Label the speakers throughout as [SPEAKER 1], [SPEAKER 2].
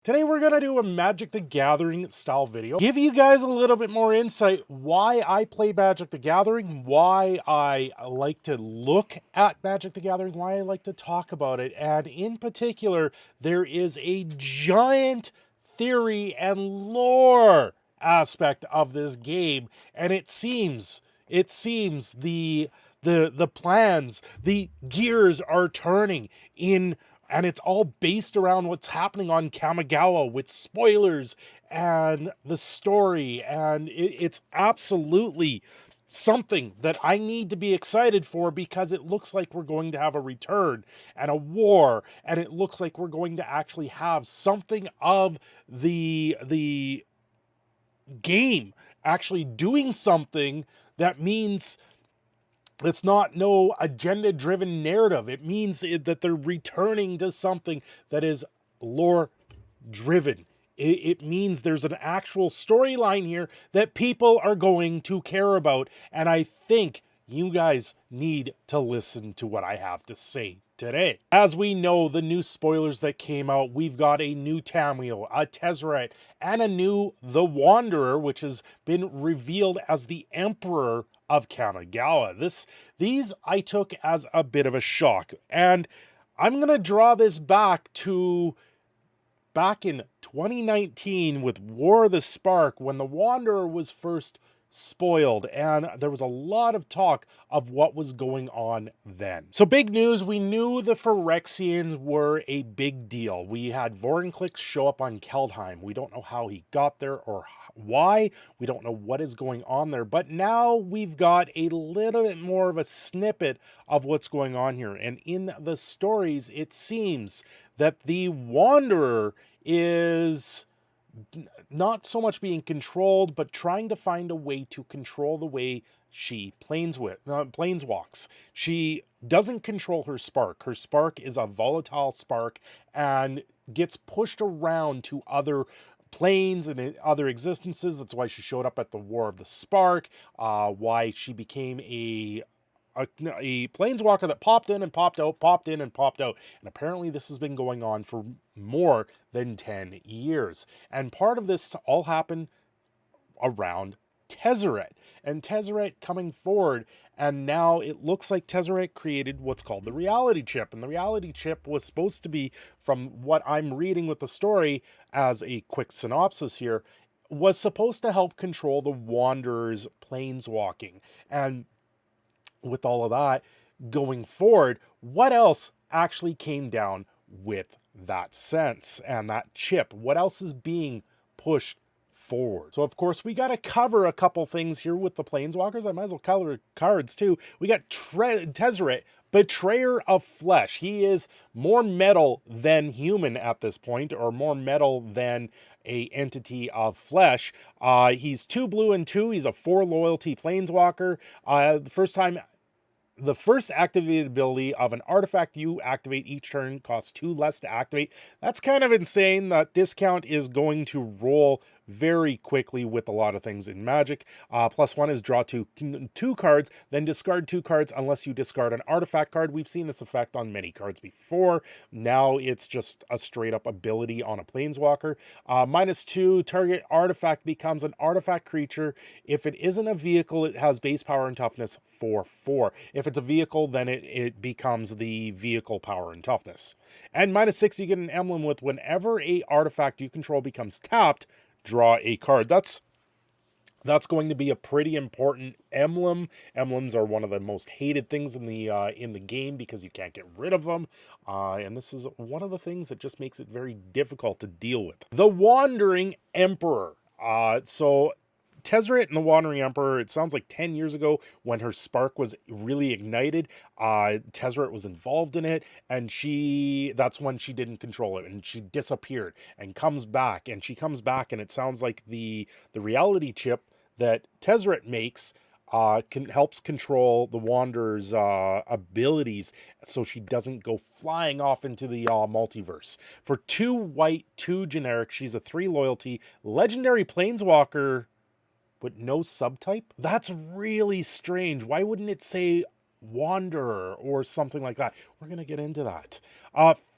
[SPEAKER 1] Today we're going to do a Magic the Gathering style video. Give you guys a little bit more insight why I play Magic the Gathering, why I like to look at Magic the Gathering, why I like to talk about it, and in particular, there is a giant theory and lore aspect of this game, and it seems the plans, the gears are turning in, and it's all based around what's happening on Kamigawa with spoilers and the story, and it's absolutely something that I need to be excited for because it looks like we're going to have a return and a war, and it looks like we're going to actually have something of the game actually doing something that means it's not no agenda driven narrative. It means that they're returning to something that is lore driven. It means there's an actual storyline here that people are going to care about. And I think you guys need to listen to what I have to say today. As we know, the new spoilers that came out, we've got a new Tamiyo, a Tezzerret, and a new The Wanderer, which has been revealed as the Emperor of Kamigawa. These I took as a bit of a shock. And I'm going to draw this back in 2019 with War of the Spark, when the Wanderer was first spoiled, and there was a lot of talk of what was going on then. So big news, we knew the Phyrexians were a big deal. We had Vorinclex show up on Keldheim. We don't know how he got there or why. We don't know what is going on there, but now we've got a little bit more of a snippet of what's going on here. And in the stories, it seems that the Wanderer is not so much being controlled, but trying to find a way to control the way she planeswalks. She doesn't control her spark. Her spark is a volatile spark and gets pushed around to other planes and other existences. That's why she showed up at the War of the Spark, why she became a planeswalker that popped in and popped out, popped in and popped out. And apparently this has been going on for more than 10 years. And part of this all happened around Tezzerret. And Tezzerret coming forward, and now it looks like Tezzerret created what's called the reality chip. And the reality chip was supposed to be, from what I'm reading with the story as a quick synopsis here, was supposed to help control the Wanderer's planeswalking. And with all of that going forward, what else actually came down with that sense and that chip? What else is being pushed forward? So of course we got to cover a couple things here with the planeswalkers. I might as well cover cards too. We got Tezzerret, Betrayer of Flesh. He is more metal than human at this point, or more metal than a entity of flesh. He's 2 blue and 2. He's a 4 loyalty planeswalker. The first activated ability of an artifact you activate each turn costs 2 less to activate. That's kind of insane. That discount is going to roll very quickly with a lot of things in Magic. +1 is draw 2 cards, then discard 2 cards unless you discard an artifact card. We've seen this effect on many cards before. Now it's just a straight up ability on a planeswalker. -2, target artifact becomes an artifact creature. If it isn't a vehicle, it has base power and toughness 4/4. If it's a vehicle, then it becomes the vehicle power and toughness. And -6, you get an emblem with whenever a artifact you control becomes tapped, draw a card. That's going to be a pretty important emblem. Emblems are one of the most hated things in the game because you can't get rid of them. And this is one of the things that just makes it very difficult to deal with. The Wandering Emperor. So Tezzerret and the Wandering Emperor, it sounds like 10 years ago when her spark was really ignited, Tezzerret was involved in it, and that's when she didn't control it, and she disappeared and comes back, and it sounds like the reality chip that Tezzerret makes helps control the Wanderer's abilities so she doesn't go flying off into the multiverse. For 2 white, 2 generic, she's a 3 loyalty, legendary planeswalker, but no subtype? That's really strange. Why wouldn't it say Wanderer or something like that. We're going to get into that.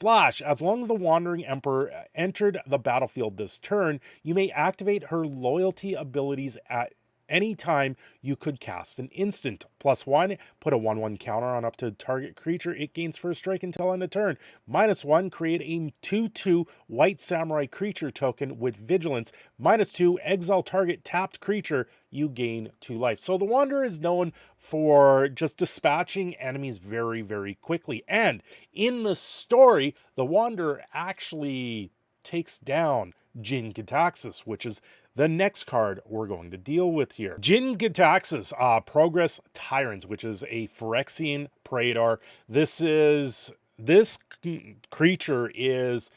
[SPEAKER 1] Flash, as long as the Wandering Emperor entered the battlefield this turn, you may activate her loyalty abilities at any time you could cast an instant. +1, put a 1/1 counter on up to target creature. It gains first strike until end of turn. -1, create a 2/2 white samurai creature token with vigilance. -2, exile target tapped creature. You gain 2 life. So the Wanderer is known for just dispatching enemies very, very quickly. And in the story, the Wanderer actually takes down Jin Gitaxias, which is the next card we're going to deal with here. Jin Gitaxias, Progress Tyrant, which is a Phyrexian Praetor. This creature is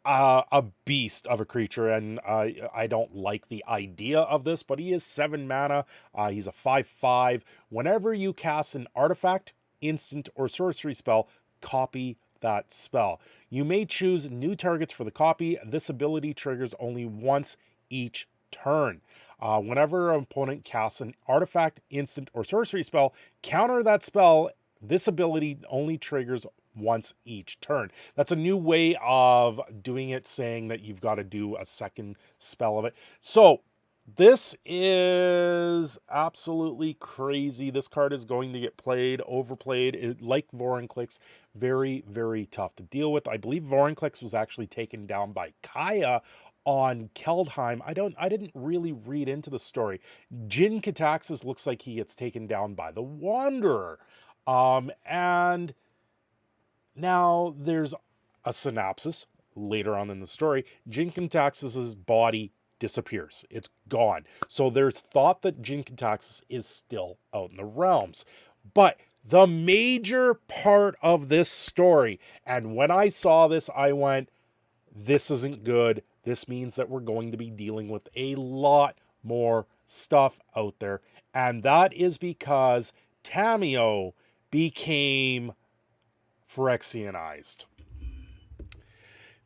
[SPEAKER 1] a beast of a creature, and I don't like the idea of this, but he is 7 mana. He's a 5/5. Whenever you cast an artifact, instant, or sorcery spell, copy that spell. You may choose new targets for the copy. This ability triggers only once each turn. Whenever an opponent casts an artifact, instant, or sorcery spell, counter that spell. This ability only triggers once each turn. That's a new way of doing it, saying that you've got to do a second spell of it. So this is absolutely crazy. This card is going to get played, overplayed. Like Vorinclex, very, very tough to deal with. I believe Vorinclex was actually taken down by Kaya on Keldheim. I didn't really read into the story. Jin Gitaxias looks like he gets taken down by the Wanderer. And now there's a synopsis later on in the story. Jin Gitaxias' body disappears. It's gone. So there's thought that Jin Gitaxias is still out in the realms. But the major part of this story, and when I saw this, I went, this isn't good. This means that we're going to be dealing with a lot more stuff out there. And that is because Tamiyo became Phyrexianized.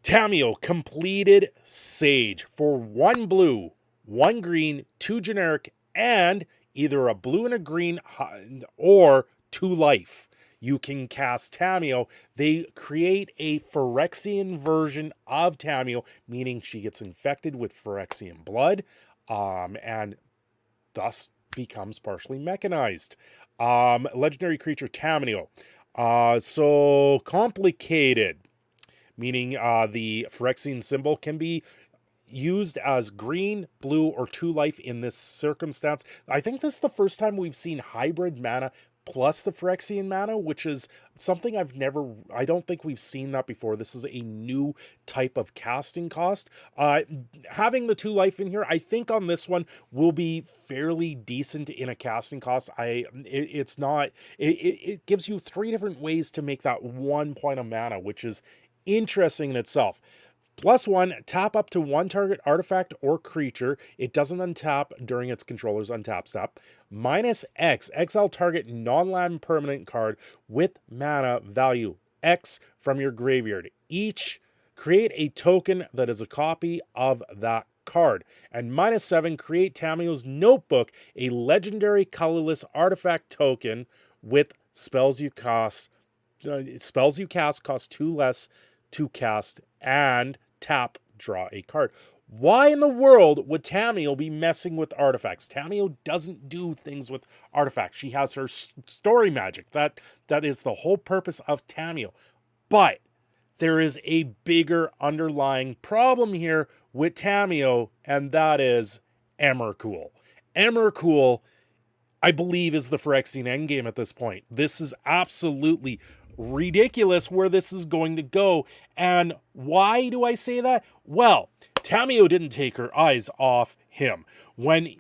[SPEAKER 1] Tamiyo completed Sage for 1 blue, 1 green, 2 generic, and either a blue and a green or 2 life. You can cast Tamiyo. They create a Phyrexian version of Tamiyo, meaning she gets infected with Phyrexian blood, and thus becomes partially mechanized. Legendary creature Tamiyo. So complicated, meaning the Phyrexian symbol can be used as green, blue, or 2 life in this circumstance. I think this is the first time we've seen hybrid mana plus the Phyrexian mana, which is something I don't think we've seen that before. This is a new type of casting cost. Having the 2 life in here, I think on this one will be fairly decent in a casting cost. It gives you 3 different ways to make that 1 point of mana, which is interesting in itself. +1, tap up to 1 target artifact or creature. It doesn't untap during its controller's untap step. -X, exile target non-land permanent card with mana value X from your graveyard. Each, create a token that is a copy of that card. And -7, create Tamiyo's Notebook, a legendary colorless artifact token with spells you cast. Spells you cast cost 2 less to cast, and tap, draw a card. Why in the world would Tamiyo be messing with artifacts? Tamiyo doesn't do things with artifacts. She has her story magic. That is the whole purpose of Tamiyo. But there is a bigger underlying problem here with Tamiyo, and that is Emrakul. Emrakul, I believe, is the Phyrexian Endgame at this point. This is absolutely ridiculous where this is going to go. And why do I say that? Well, Tamiyo didn't take her eyes off him. When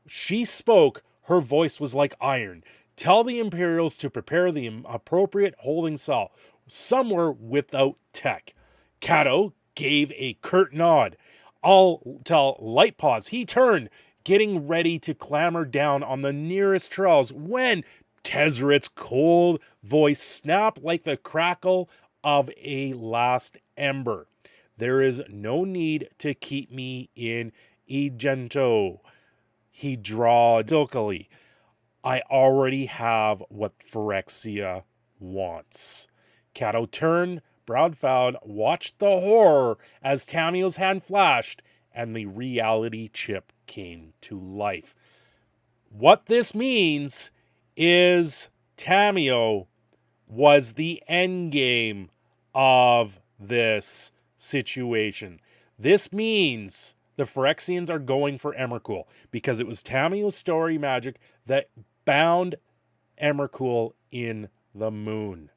[SPEAKER 1] she spoke, her voice was like iron. Tell the Imperials to prepare the appropriate holding cell somewhere without tech. Kato gave a curt nod. I'll tell Lightpaws. He turned, getting ready to clamber down on the nearest trolls when Tezzerret's cold voice snapped like the crackle of a last ember. There is no need to keep me in Egento, he drawled silkily. I already have what Phyrexia wants. Cato turned, Broadfound watched the horror as Tamiyo's hand flashed and the reality chip came to life. What this means is Tamiyo was the end game of this situation. This means the Phyrexians are going for Emrakul because it was Tamiyo's story magic that bound Emrakul in the moon.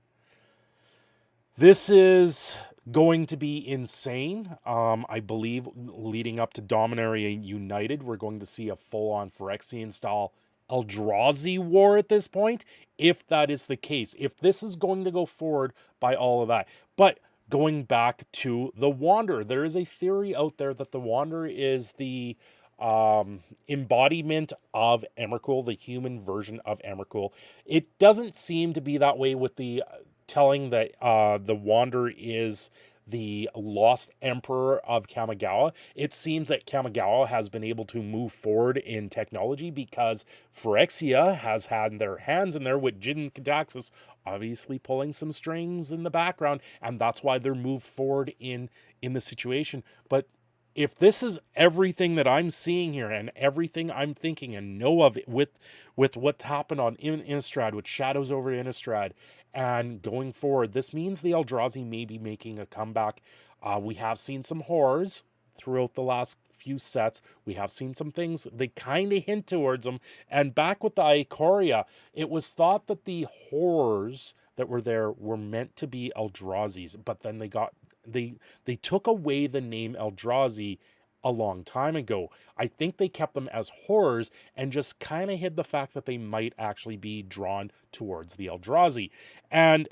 [SPEAKER 1] This is going to be insane. I believe leading up to Dominaria United, we're going to see a full-on Phyrexian style Eldrazi war at this point, if that is the case. If this is going to go forward by all of that. But going back to the Wanderer, there is a theory out there that the Wanderer is the embodiment of Emrakul, the human version of Emrakul. It doesn't seem to be that way with the telling that the Wanderer is the lost emperor of Kamigawa. It seems that Kamigawa has been able to move forward in technology because Phyrexia has had their hands in there with Jin Cadaxis obviously pulling some strings in the background, and that's why they're moved forward in the situation. But if this is everything that I'm seeing here and everything I'm thinking and know of it with what's happened on Innistrad, with Shadows over Innistrad, and going forward, this means the Eldrazi may be making a comeback. We have seen some horrors throughout the last few sets. We have seen some things, they kind of hint towards them. And back with the Ikoria, it was thought that the horrors that were there were meant to be Eldrazi's, but then they took away the name Eldrazi a long time ago. I think they kept them as horrors and just kind of hid the fact that they might actually be drawn towards the Eldrazi. And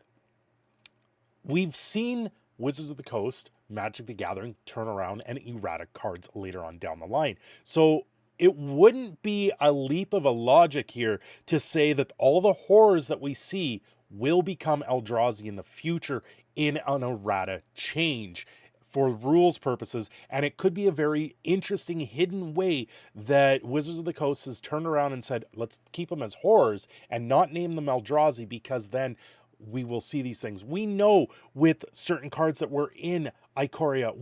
[SPEAKER 1] we've seen Wizards of the Coast, Magic the Gathering, turn around and errata cards later on down the line. So it wouldn't be a leap of a logic here to say that all the horrors that we see will become Eldrazi in the future in an errata change for rules purposes, and it could be a very interesting hidden way that Wizards of the Coast has turned around and said, let's keep them as horrors and not name them Eldrazi, because then we will see these things. We know with certain cards that were in Ikoria,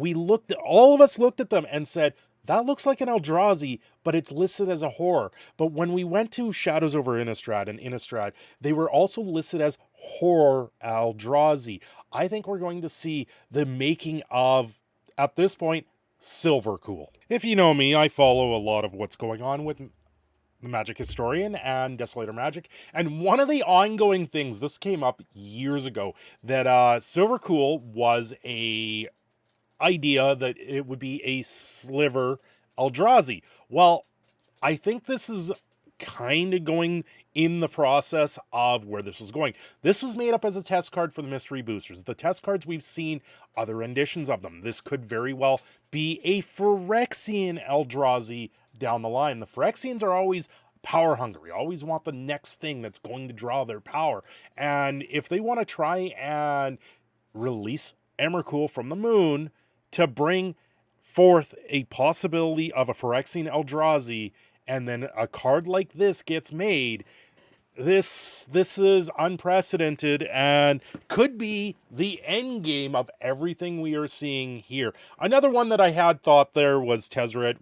[SPEAKER 1] all of us looked at them and said, that looks like an Eldrazi, but it's listed as a horror. But when we went to Shadows over Innistrad and Innistrad, they were also listed as horror Eldrazi. I think we're going to see the making of, at this point, Silvercool. If you know me, I follow a lot of what's going on with the Magic Historian and Desolator Magic, and one of the ongoing things, this came up years ago, that Silvercool was a idea that it would be a sliver Eldrazi. Well, I think this is kind of going in the process of where this is going. This was made up as a test card for the mystery boosters. The test cards, we've seen other renditions of them. This could very well be a Phyrexian Eldrazi down the line. The Phyrexians are always power hungry, always want the next thing that's going to draw their power. And if they want to try and release Emrakul from the moon to bring forth a possibility of a Phyrexian Eldrazi, and then a card like this gets made, this is unprecedented and could be the end game of everything we are seeing here. Another one that I had thought there was Tezzerret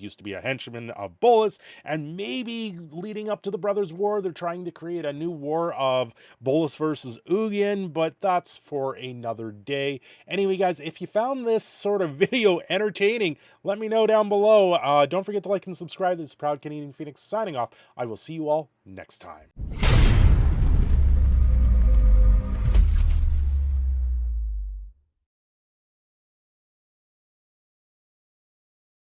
[SPEAKER 1] used to be a henchman of Bolas, and maybe leading up to the Brothers' War, they're trying to create a new war of Bolas versus Ugin, but that's for another day. Anyway, guys, if you found this sort of video entertaining, let me know down below. Don't forget to like and subscribe. This is Proud Canadian Phoenix signing off. I will see you all next time.